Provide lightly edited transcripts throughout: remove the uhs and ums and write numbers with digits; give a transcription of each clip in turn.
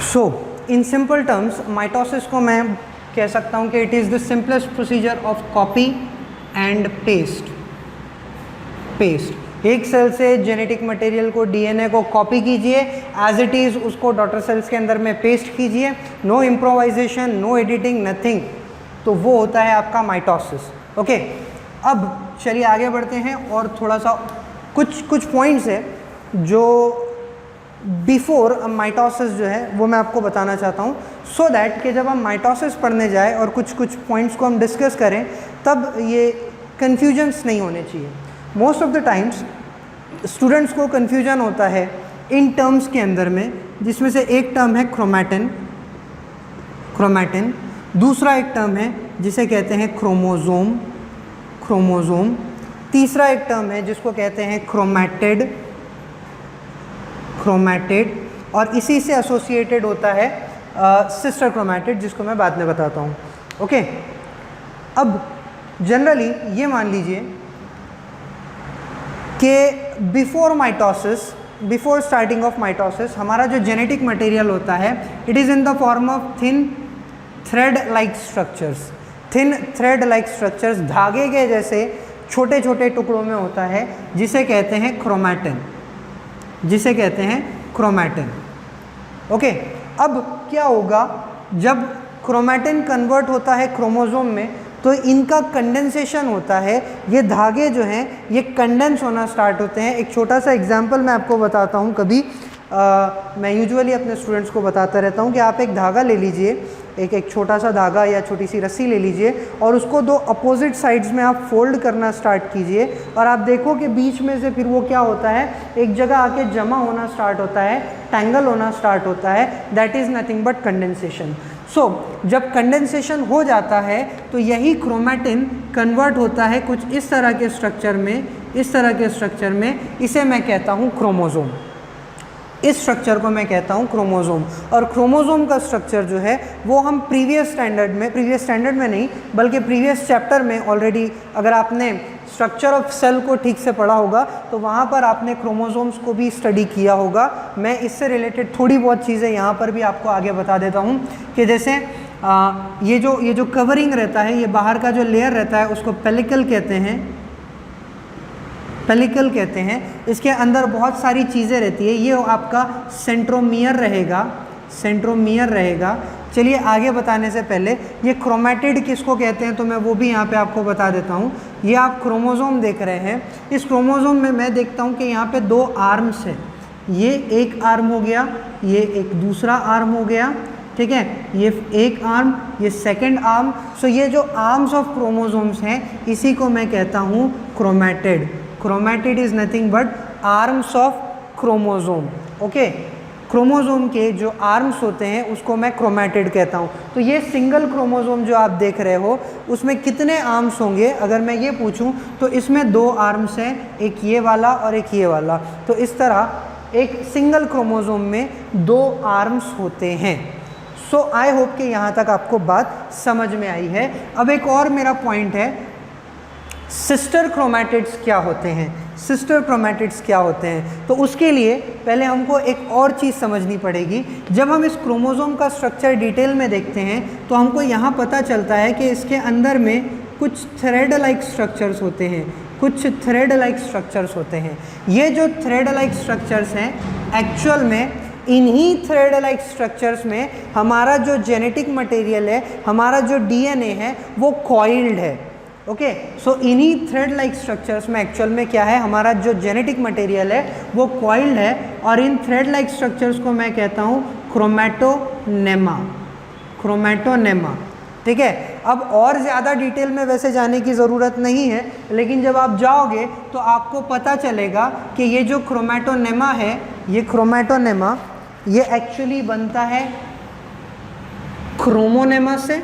So in simple terms mitosis को मैं कह सकता हूँ कि it is the simplest procedure of copy and paste. एक सेल से जेनेटिक मटेरियल को, डीएनए को कॉपी कीजिए, एज इट इज़ उसको डॉटर सेल्स के अंदर में पेस्ट कीजिए, no improvisation, no editing, nothing. तो वो होता है आपका माइटोसिस। ओके, अब चलिए आगे बढ़ते हैं और थोड़ा सा कुछ पॉइंट्स है जो बिफोर माइटोसिस जो है वो मैं आपको बताना चाहता हूँ, सो दैट कि जब हम माइटोसिस पढ़ने जाए और कुछ पॉइंट्स को हम डिस्कस करें तब ये कन्फ्यूजन्स नहीं होने चाहिए। Most of the times students को कन्फ्यूजन होता है इन टर्म्स के अंदर में, जिसमें से एक टर्म है क्रोमैटिन, दूसरा एक टर्म है जिसे कहते हैं क्रोमोज़ोम, तीसरा एक टर्म है जिसको कहते हैं क्रोमैटिड, और इसी से एसोसिएटेड होता है सिस्टर क्रोमैटिड, जिसको मैं बाद में बताता हूँ। ओके, अब जनरली ये मान लीजिए कि बिफोर स्टार्टिंग ऑफ माइटोसिस हमारा जो जेनेटिक मटेरियल होता है it is in the form of thin thread like structures, धागे के जैसे छोटे छोटे टुकड़ों में होता है, जिसे कहते हैं क्रोमैटिन। ओके, अब क्या होगा जब क्रोमैटिन कन्वर्ट होता है क्रोमोसोम में, तो इनका कंडेंसेशन होता है, ये धागे जो हैं ये कंडेंस होना स्टार्ट होते हैं। एक छोटा सा एग्जांपल मैं आपको बताता हूँ। कभी मैं यूजुअली अपने स्टूडेंट्स को बताता रहता हूँ कि आप एक धागा ले लीजिए, एक छोटा सा धागा या छोटी सी रस्सी ले लीजिए और उसको दो अपोजिट साइड्स में आप फोल्ड करना स्टार्ट कीजिए, और आप देखो कि बीच में से फिर वो क्या होता है, एक जगह आके जमा होना स्टार्ट होता है, टैंगल होना स्टार्ट होता है। That is nothing but condensation. So जब कंडेंसेशन हो जाता है तो यही क्रोमैटिन कन्वर्ट होता है कुछ इस तरह के स्ट्रक्चर में, इसे मैं कहता हूँ क्रोमोसोम। इस स्ट्रक्चर को मैं कहता हूँ क्रोमोसोम। और क्रोमोसोम का स्ट्रक्चर जो है वो हम प्रीवियस स्टैंडर्ड में नहीं बल्कि प्रीवियस चैप्टर में ऑलरेडी, अगर आपने स्ट्रक्चर ऑफ सेल को ठीक से पढ़ा होगा तो वहाँ पर आपने क्रोमोसोम्स को भी स्टडी किया होगा। मैं इससे रिलेटेड थोड़ी बहुत चीज़ें यहाँ पर भी आपको आगे बता देता हूँ कि जैसे ये जो कवरिंग रहता है, ये बाहर का जो लेयर रहता है उसको पेलिकल कहते हैं। इसके अंदर बहुत सारी चीज़ें रहती है। ये आपका सेंट्रोमियर रहेगा। चलिए आगे बताने से पहले ये क्रोमैटिड किसको कहते हैं तो मैं वो भी यहाँ पे आपको बता देता हूँ। ये आप क्रोमोसोम देख रहे हैं, इस क्रोमोसोम में मैं देखता हूँ कि यहाँ पे दो आर्म्स है। ये एक आर्म हो गया, ये एक दूसरा आर्म हो गया, ठीक है, ये एक आर्म, ये सेकंड आर्म। सो ये जो आर्म्स ऑफ क्रोमोसोम्स हैं इसी को मैं कहता हूँ chromatid is nothing but arms of chromosome. Okay, chromosome के जो आर्म्स होते हैं उसको मैं क्रोमैटिड कहता हूँ। तो ये सिंगल क्रोमोसोम जो आप देख रहे हो उसमें कितने आर्म्स होंगे, अगर मैं ये पूछूं तो इसमें दो आर्म्स हैं, एक ये वाला और एक ये वाला। तो इस तरह एक सिंगल क्रोमोसोम में दो आर्म्स होते हैं। सो आई होप कि यहाँ तक आपको बात समझ में आई है। अब एक और मेरा पॉइंट है, सिस्टर क्रोमैटिड्स क्या होते हैं। तो उसके लिए पहले हमको एक और चीज़ समझनी पड़ेगी। जब हम इस क्रोमोसोम का स्ट्रक्चर डिटेल में देखते हैं तो हमको यहाँ पता चलता है कि इसके अंदर में कुछ थ्रेड लाइक स्ट्रक्चर्स होते हैं। ये जो थ्रेड लाइक स्ट्रक्चर्स हैं, एक्चुअल में इन्हीं थ्रेड लाइक स्ट्रक्चर्स में हमारा जो जेनेटिक मटेरियल है, हमारा जो डीएनए है वो कॉइल्ड है। ओके, सो इन्हीं थ्रेड लाइक स्ट्रक्चर्स में एक्चुअल में क्या है, हमारा जो जेनेटिक मटेरियल है वो कॉइल्ड है, और इन थ्रेड लाइक स्ट्रक्चर्स को मैं कहता हूँ क्रोमैटोनेमा। ठीक है, अब और ज़्यादा डिटेल में वैसे जाने की ज़रूरत नहीं है, लेकिन जब आप जाओगे तो आपको पता चलेगा कि ये जो क्रोमैटोनेमा है, ये एक्चुअली बनता है क्रोमोनेमा से।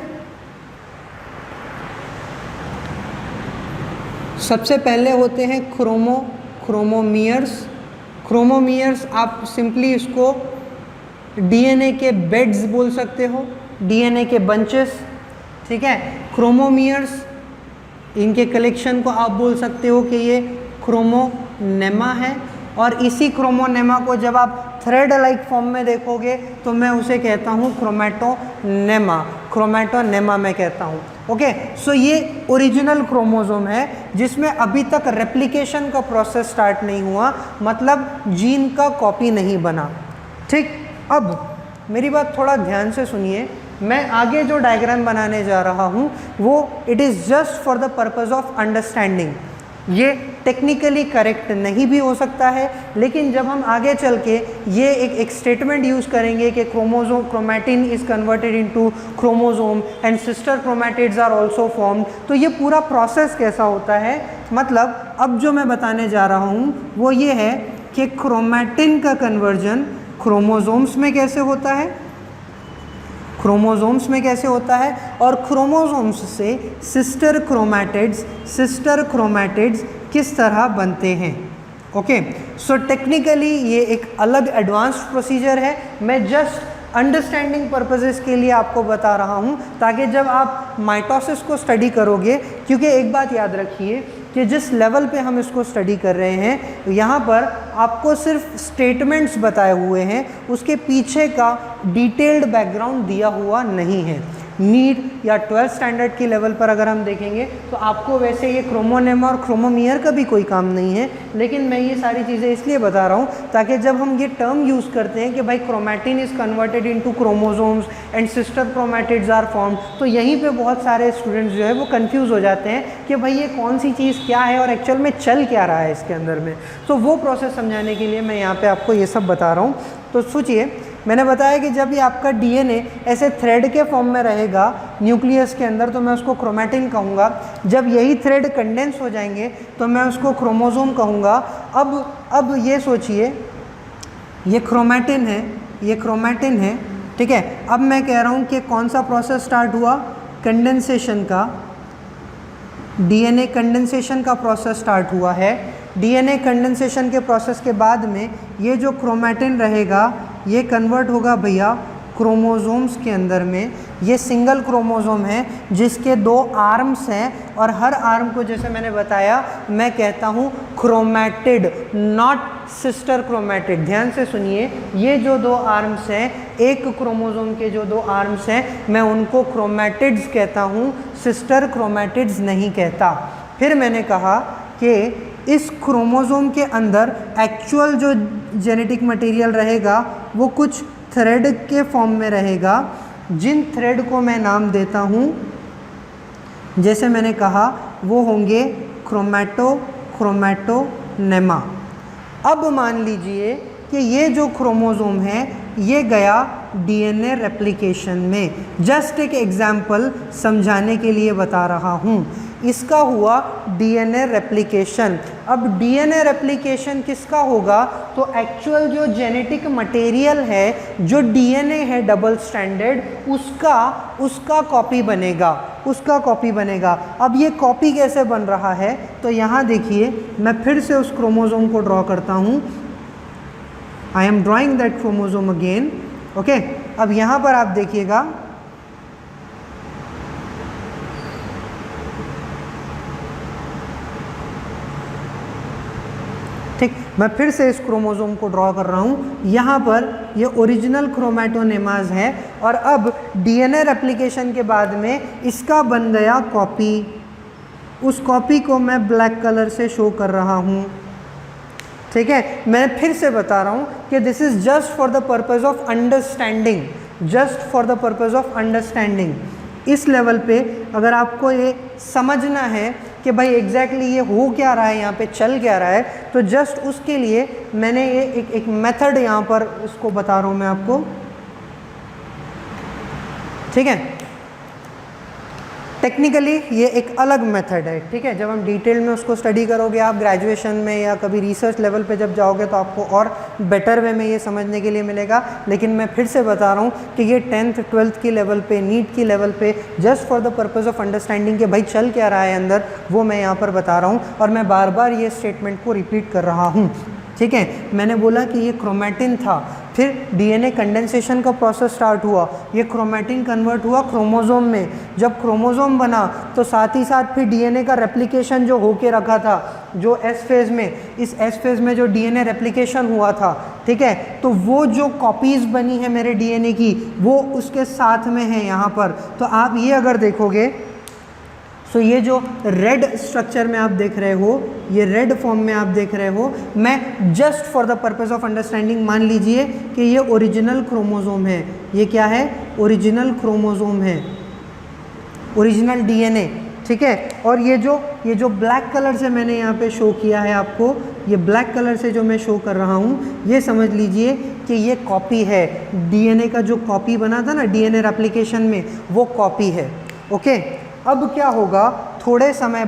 सबसे पहले होते हैं क्रोमोमियर्स। आप सिंपली इसको डीएनए के बेड्स बोल सकते हो, डीएनए के बंचेस, ठीक है। क्रोमोमियर्स, इनके कलेक्शन को आप बोल सकते हो कि ये क्रोमोनेमा है, और इसी क्रोमोनेमा को जब आप थ्रेड लाइक फॉर्म में देखोगे तो मैं उसे कहता हूँ क्रोमैटोनेमा, क्रोमैटोनेमा मैं कहता हूँ। ओके, सो ये ओरिजिनल क्रोमोसोम है जिसमें अभी तक रेप्लिकेशन का प्रोसेस स्टार्ट नहीं हुआ, मतलब जीन का कॉपी नहीं बना। ठीक, अब मेरी बात थोड़ा ध्यान से सुनिए, मैं आगे जो डायग्राम बनाने जा रहा हूँ वो it is just for the purpose of understanding. ये टेक्निकली करेक्ट नहीं भी हो सकता है, लेकिन जब हम आगे चल के ये एक स्टेटमेंट यूज़ करेंगे कि chromosome chromatin is converted into chromosome and sister chromatids are also formed, तो ये पूरा प्रोसेस कैसा होता है, मतलब अब जो मैं बताने जा रहा हूँ वो ये है कि क्रोमैटिन का कन्वर्जन क्रोमोसोम्स में कैसे होता है, क्रोमोसोम्स में कैसे होता है, और क्रोमोसोम्स से सिस्टर क्रोमैटिड्स किस तरह बनते हैं। ओके, सो टेक्निकली ये एक अलग एडवांस्ड प्रोसीजर है, मैं जस्ट अंडरस्टैंडिंग पर्पसेस के लिए आपको बता रहा हूँ ताकि जब आप माइटोसिस को स्टडी करोगे, क्योंकि एक बात याद रखिए कि जिस लेवल पे हम इसको स्टडी कर रहे हैं यहाँ पर आपको सिर्फ स्टेटमेंट्स बताए हुए हैं, उसके पीछे का डिटेल्ड बैकग्राउंड दिया हुआ नहीं है। नीट या 12th स्टैंडर्ड की लेवल पर अगर हम देखेंगे तो आपको वैसे ये क्रोमोनेमा और क्रोमोमियर का भी कोई काम नहीं है, लेकिन मैं ये सारी चीज़ें इसलिए बता रहा हूँ ताकि जब हम ये टर्म यूज़ करते हैं कि भाई chromatin is converted into chromosomes and sister chromatids are formed, तो यहीं पे बहुत सारे स्टूडेंट्स जो है वो कंफ्यूज हो जाते हैं कि भाई ये कौन सी चीज़ क्या है और एक्चुअल में चल क्या रहा है इसके अंदर में। तो वो प्रोसेस समझाने के लिए मैं यहाँ पर आपको ये सब बता रहा हूँ। तो सोचिए, मैंने बताया कि जब ये आपका डीएनए ऐसे थ्रेड के फॉर्म में रहेगा न्यूक्लियस के अंदर तो मैं उसको क्रोमैटिन कहूँगा, जब यही थ्रेड कंडेंस हो जाएंगे तो मैं उसको क्रोमोसोम कहूँगा। अब ये सोचिए, ये क्रोमैटिन है, ये क्रोमैटिन है, ठीक है। अब मैं कह रहा हूँ कि कौन सा प्रोसेस स्टार्ट हुआ, कंडेंसेशन का, डीएनए कंडेंसेशन का प्रोसेस स्टार्ट हुआ है। डीएनए कंडेंसेशन के प्रोसेस के बाद में ये जो क्रोमैटिन रहेगा ये कन्वर्ट होगा भैया क्रोमोसोम्स के अंदर में। ये सिंगल क्रोमोसोम है जिसके 2 आर्म्स हैं और हर आर्म को जैसे मैंने बताया मैं कहता हूँ क्रोमैटिड, नॉट सिस्टर क्रोमैटिड। ध्यान से सुनिए, ये जो 2 आर्म्स हैं, एक क्रोमोसोम के जो 2 आर्म्स हैं मैं उनको क्रोमैटिड्स कहता हूँ, सिस्टर क्रोमैटिड्स नहीं कहता। फिर मैंने कहा कि इस क्रोमोसोम के अंदर एक्चुअल जो जेनेटिक मटेरियल रहेगा वो कुछ थ्रेड के फॉर्म में रहेगा, जिन थ्रेड को मैं नाम देता हूँ, जैसे मैंने कहा वो होंगे क्रोमैटोनेमा। अब मान लीजिए कि ये जो क्रोमोसोम है ये गया डीएनए रेप्लिकेशन में। जस्ट एक एग्जाम्पल समझाने के लिए बता रहा हूँ, इसका हुआ डीएनए रेप्लिकेशन। अब डीएनए रेप्लिकेशन किसका होगा, तो एक्चुअल जो जेनेटिक मटेरियल है, जो डीएनए है डबल स्ट्रैंडेड, उसका कॉपी बनेगा, उसका कॉपी बनेगा। अब ये कॉपी कैसे बन रहा है, तो यहाँ देखिए मैं फिर से उस क्रोमोसोम को ड्रॉ करता हूँ। I am drawing that chromosome again. Okay, अब यहाँ पर आप देखिएगा, ठीक, मैं फिर से इस क्रोमोसोम को ड्रॉ कर रहा हूँ। यहाँ पर ये ओरिजिनल क्रोमैटोनेमाज है और अब डीएनए रेप्लिकेशन के बाद में इसका बन गया कॉपी। उस कॉपी को मैं ब्लैक कलर से शो कर रहा हूँ, ठीक है। मैं फिर से बता रहा हूँ कि this is just for the purpose of understanding, just for the purpose of understanding. इस लेवल पे अगर आपको ये समझना है कि भाई एग्जैक्टली ये हो क्या रहा है, यहाँ पे चल क्या रहा है, तो जस्ट उसके लिए मैंने ये एक मेथड यहाँ पर इसको बता रहा हूँ मैं आपको, ठीक है। टेक्निकली ये एक अलग मेथड है, ठीक है। जब हम डिटेल में उसको स्टडी करोगे आप ग्रेजुएशन में या कभी रिसर्च लेवल पे जब जाओगे तो आपको और बेटर वे में ये समझने के लिए मिलेगा। लेकिन मैं फिर से बता रहा हूँ कि ये 10th 12th की लेवल पे, नीट की लेवल पे, just for the purpose of understanding कि भाई चल क्या रहा है अंदर, वो मैं यहाँ पर बता रहा हूँ। और मैं बार बार ये स्टेटमेंट को रिपीट कर रहा हूँ, ठीक है। मैंने बोला कि ये क्रोमैटिन था, फिर डीएनए कंडेंसेशन का प्रोसेस स्टार्ट हुआ, ये क्रोमेटिन कन्वर्ट हुआ क्रोमोसोम में, जब क्रोमोसोम बना तो साथ ही साथ फिर डीएनए का रेप्लिकेशन जो होके रखा था, जो एस फेज में, इस एस फेज में जो डीएनए रेप्लिकेशन हुआ था, ठीक है, तो वो जो कॉपीज बनी है मेरे डीएनए की वो उसके साथ में है यहाँ पर। तो आप ये अगर देखोगे सो ये जो रेड स्ट्रक्चर में आप देख रहे हो, ये रेड फॉर्म में आप देख रहे हो, मैं just for the purpose of understanding मान लीजिए कि ये ओरिजिनल क्रोमोसोम है। ये क्या है? ओरिजिनल क्रोमोसोम है, ओरिजिनल डीएनए, ठीक है। और ये जो ब्लैक कलर से मैंने यहाँ पे शो किया है आपको, ये ब्लैक कलर से जो मैं शो कर रहा हूँ, ये समझ लीजिए कि ये कॉपी है, डीएनए का जो कॉपी बना था ना डीएनए रेप्लिकेशन में, वो कॉपी है, ओके। अब क्या होगा, थोड़े समय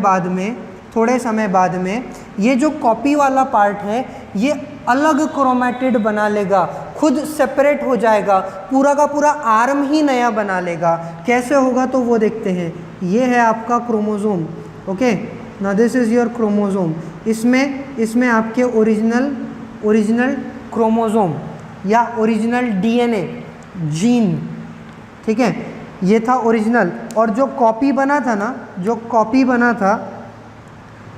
बाद में ये जो कॉपी वाला पार्ट है ये अलग क्रोमैटिड बना लेगा, खुद सेपरेट हो जाएगा, पूरा का पूरा आर्म ही नया बना लेगा। कैसे होगा तो वो देखते हैं। ये है आपका chromosome, okay, now this is your chromosome. इसमें आपके ओरिजिनल क्रोमोसोम या ओरिजिनल डीएनए जीन, ठीक है, ये था ओरिजिनल। और जो कॉपी बना था ना,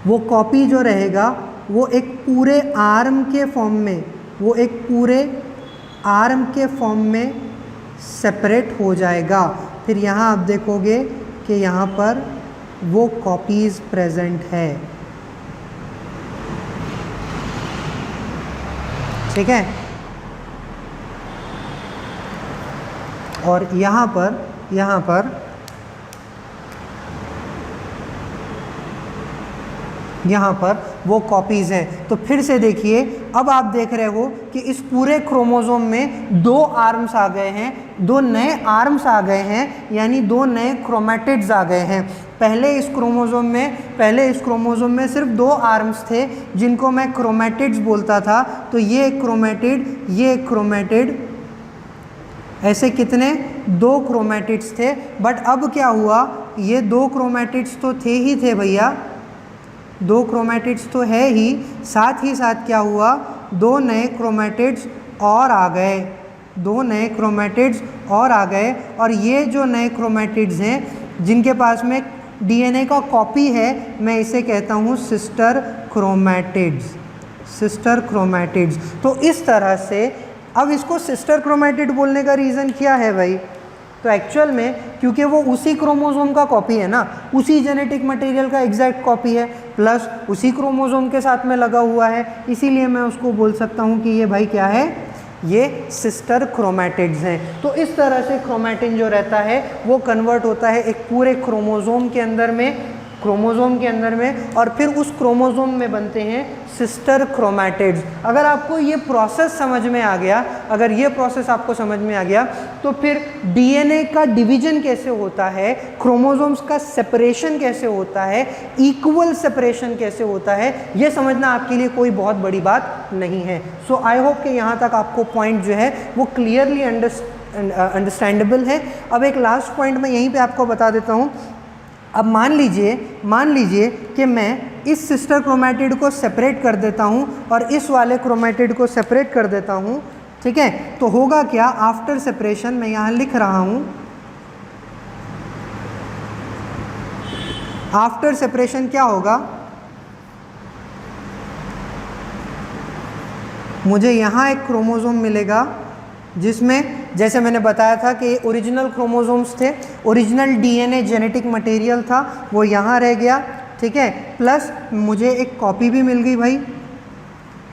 वो कॉपी जो रहेगा वो एक पूरे आर्म के फॉर्म में सेपरेट हो जाएगा। फिर यहाँ आप देखोगे कि यहाँ पर वो कॉपीज़ प्रेजेंट है, ठीक है। और यहाँ पर वो कॉपीज़ हैं। तो फिर से देखिए, अब आप देख रहे हो कि इस पूरे क्रोमोसोम में 2 आर्म्स आ गए हैं, 2 नए आर्म्स आ गए हैं, यानी 2 नए क्रोमैटिड्स आ गए हैं। पहले इस क्रोमोसोम में सिर्फ 2 आर्म्स थे जिनको मैं क्रोमैटिड्स बोलता था। तो ये क्रोमैटिड, ऐसे कितने 2 क्रोमैटिड्स थे। बट अब क्या हुआ, ये 2 क्रोमैटिड्स तो थे ही थे भैया, 2 क्रोमैटिड्स तो है ही, साथ ही साथ क्या हुआ, 2 नए क्रोमैटिड्स और आ गए, 2 नए क्रोमैटिड्स और आ गए। और ये जो नए क्रोमैटिड्स हैं जिनके पास में डीएनए का कॉपी है, मैं इसे कहता हूँ सिस्टर क्रोमैटिड्स। तो इस तरह से, अब इसको सिस्टर क्रोमैटिड बोलने का रीज़न क्या है भाई, तो एक्चुअल में क्योंकि वो उसी क्रोमोसोम का कॉपी है ना, उसी जेनेटिक मटेरियल का एग्जैक्ट कॉपी है, प्लस उसी क्रोमोसोम के साथ में लगा हुआ है, इसीलिए मैं उसको बोल सकता हूँ कि ये भाई क्या है, ये सिस्टर क्रोमैटिड्स हैं। तो इस तरह से क्रोमैटिन जो रहता है वो कन्वर्ट होता है एक पूरे क्रोमोसोम के अंदर में, और फिर उस क्रोमोसोम में बनते हैं सिस्टर क्रोमैटिड्स। अगर आपको ये प्रोसेस समझ में आ गया, तो फिर डीएनए का डिवीजन कैसे होता है, क्रोमोसोम्स का सेपरेशन कैसे होता है, इक्वल सेपरेशन कैसे होता है, ये समझना आपके लिए कोई बहुत बड़ी बात नहीं है। सो आई होप कि यहाँ तक आपको पॉइंट जो है वो क्लियरली अंडरस्टैंडेबल है। अब एक लास्ट पॉइंट मैं यहीं पे आपको बता देता हूँ। अब मान लीजिए कि मैं इस सिस्टर क्रोमैटिड को सेपरेट कर देता हूँ और इस वाले क्रोमैटिड को सेपरेट कर देता हूँ, ठीक है। तो होगा क्या, आफ्टर सेपरेशन, मैं यहाँ लिख रहा हूँ, आफ्टर सेपरेशन क्या होगा, मुझे यहाँ एक क्रोमोसोम मिलेगा जिसमें, जैसे मैंने बताया था कि ओरिजिनल क्रोमोसोम्स थे, ओरिजिनल डीएनए जेनेटिक मटेरियल था, वो यहाँ रह गया, ठीक है। प्लस मुझे एक कॉपी भी मिल गई भाई,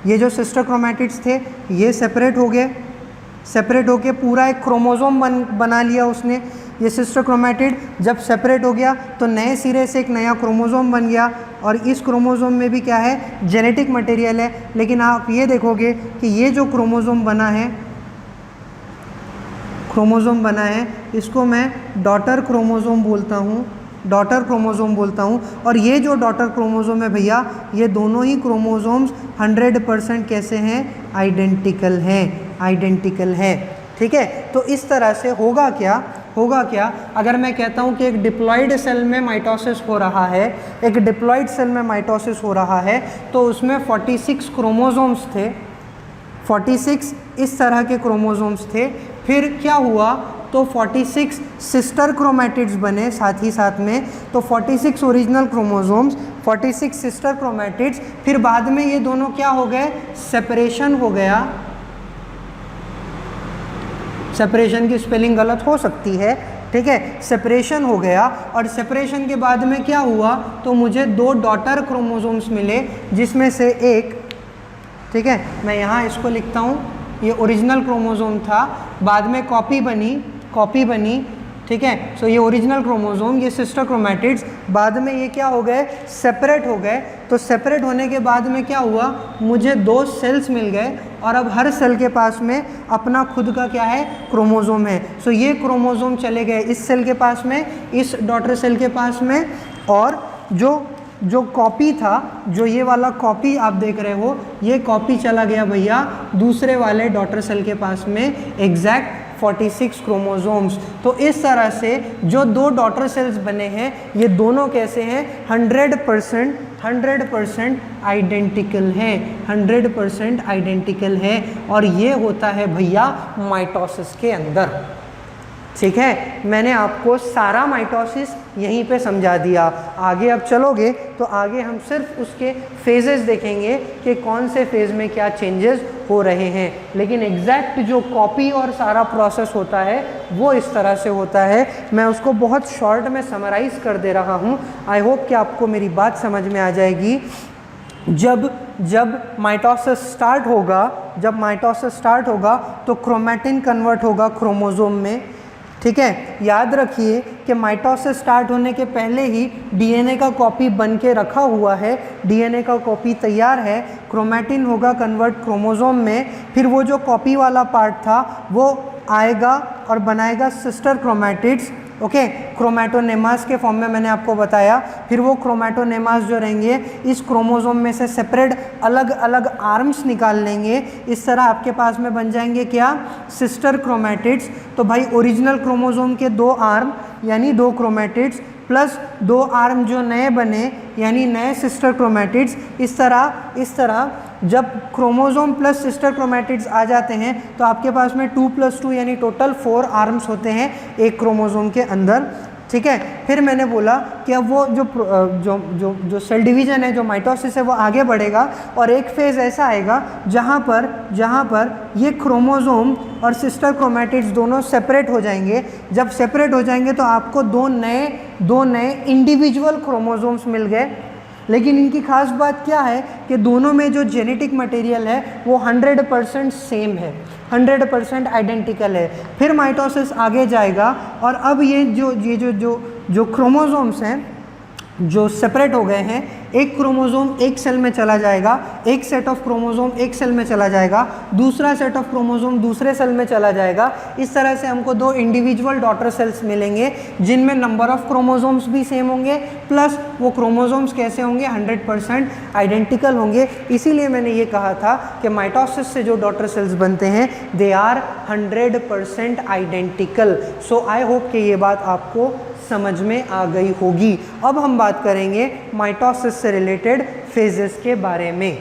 ये जो सिस्टर क्रोमैटिड्स थे ये सेपरेट होके पूरा एक क्रोमोसोम बना लिया उसने। ये सिस्टर क्रोमैटिड जब सेपरेट हो गया तो नए सिरे से एक नया क्रोमोसोम बन गया, और इस क्रोमोसोम में भी क्या है, जेनेटिक मटेरियल है। लेकिन आप ये देखोगे कि ये जो क्रोमोसोम बना है इसको मैं डॉटर क्रोमोसोम बोलता हूँ। और ये जो डॉटर क्रोमोसोम है भैया, ये दोनों ही क्रोमोसोम्स 100% कैसे हैं, आइडेंटिकल हैं, ठीक है। तो इस तरह से होगा क्या, अगर मैं कहता हूँ कि एक डिप्लॉइड सेल में माइटोसिस हो रहा है, तो उसमें 46 क्रोमोसोम्स थे, 46 इस तरह के क्रोमोसोम्स थे। फिर क्या हुआ, तो 46 सिस्टर क्रोमैटिड्स बने साथ ही साथ में, तो 46 ओरिजिनल क्रोमोसोम्स, 46 सिस्टर क्रोमैटिड्स। फिर बाद में ये दोनों क्या हो गए, सेपरेशन हो गया। सेपरेशन की स्पेलिंग गलत हो सकती है, ठीक है, सेपरेशन हो गया। और सेपरेशन के बाद में क्या हुआ, तो मुझे 2 डॉटर क्रोमोसोम्स मिले, जिसमें से एक, ठीक है, मैं यहाँ इसको लिखता हूँ, ये ओरिजिनल क्रोमोसोम था, बाद में कॉपी बनी, ठीक है। सो ये ओरिजिनल क्रोमोसोम, ये सिस्टर क्रोमैटिड्स, बाद में ये क्या हो गए, सेपरेट हो गए। तो सेपरेट होने के बाद में क्या हुआ, मुझे 2 सेल्स मिल गए, और अब हर सेल के पास में अपना खुद का क्या है, क्रोमोसोम है। सो ये क्रोमोसोम चले गए इस सेल के पास में, इस डॉटर सेल के पास में, और जो कॉपी था, जो ये वाला कॉपी आप देख रहे हो, ये कॉपी चला गया भैया दूसरे वाले डॉटर सेल के पास में, एग्जैक्ट 46 क्रोमोसोम्स। तो इस तरह से जो 2 डॉटर सेल्स बने हैं, ये दोनों कैसे हैं, 100% आइडेंटिकल है, 100% आइडेंटिकल है। और ये होता है भैया माइटोसिस के अंदर, ठीक है। मैंने आपको सारा माइटोसिस यहीं पे समझा दिया। आगे अब चलोगे तो आगे हम सिर्फ उसके फेजेस देखेंगे कि कौन से फेज में क्या चेंजेस हो रहे हैं, लेकिन एग्जैक्ट जो कॉपी और सारा प्रोसेस होता है वो इस तरह से होता है। मैं उसको बहुत शॉर्ट में समराइज़ कर दे रहा हूँ। आई होप कि आपको मेरी बात समझ में आ जाएगी। जब माइटोसिस स्टार्ट होगा तो क्रोमैटिन कन्वर्ट होगा क्रोमोसोम में, ठीक है। याद रखिए कि माइटोसिस स्टार्ट होने के पहले ही डीएनए का कॉपी बन के रखा हुआ है, डीएनए का कॉपी तैयार है, क्रोमैटिन होगा कन्वर्ट क्रोमोसोम में, फिर वो जो कॉपी वाला पार्ट था वो आएगा और बनाएगा सिस्टर क्रोमैटिड्स, ओके। क्रोमैटोनेमास के फॉर्म में मैंने आपको बताया। फिर वो क्रोमैटोनेमास जो रहेंगे इस क्रोमोसोम में से सेपरेट अलग अलग आर्म्स निकाल लेंगे, इस तरह आपके पास में बन जाएंगे क्या, सिस्टर क्रोमैटिड्स। तो भाई ओरिजिनल क्रोमोसोम के 2 आर्म यानी 2 क्रोमैटिड्स प्लस 2 आर्म जो नए बने यानी नए सिस्टर क्रोमैटिड्स। इस तरह जब क्रोमोसोम प्लस सिस्टर क्रोमैटिड्स आ जाते हैं तो आपके पास में 2 + 2 यानी टोटल 4 आर्म्स होते हैं एक क्रोमोसोम के अंदर, ठीक है। फिर मैंने बोला कि अब वो जो सेल डिवीज़न है, जो माइटोसिस है, वो आगे बढ़ेगा और एक फेज़ ऐसा आएगा जहाँ पर ये क्रोमोसोम और सिस्टर क्रोमैटिड्स दोनों सेपरेट हो जाएंगे। जब सेपरेट हो जाएंगे तो आपको दो नए इंडिविजुअल क्रोमोसोम्स मिल गए। लेकिन इनकी खास बात क्या है कि दोनों में जो जेनेटिक मटेरियल है वो 100% सेम है, 100% आइडेंटिकल है। फिर माइटोसिस आगे जाएगा और अब ये जो क्रोमोसोम्स हैं जो सेपरेट हो गए हैं, एक क्रोमोसोम एक सेल में चला जाएगा, एक सेट ऑफ क्रोमोसोम एक सेल में चला जाएगा, दूसरा सेट ऑफ क्रोमोसोम दूसरे सेल में चला जाएगा। इस तरह से हमको 2 इंडिविजुअल डॉटर सेल्स मिलेंगे जिनमें नंबर ऑफ क्रोमोसोम्स भी सेम होंगे, प्लस वो क्रोमोसोम्स कैसे होंगे, 100% आइडेंटिकल होंगे। इसीलिए मैंने ये कहा था कि माइटोसिस से जो डॉटर सेल्स बनते हैं they are 100% identical. So I hope कि ये बात आपको समझ में आ गई होगी। अब हम बात करेंगे माइटोसिस से रिलेटेड फेजेस के बारे में।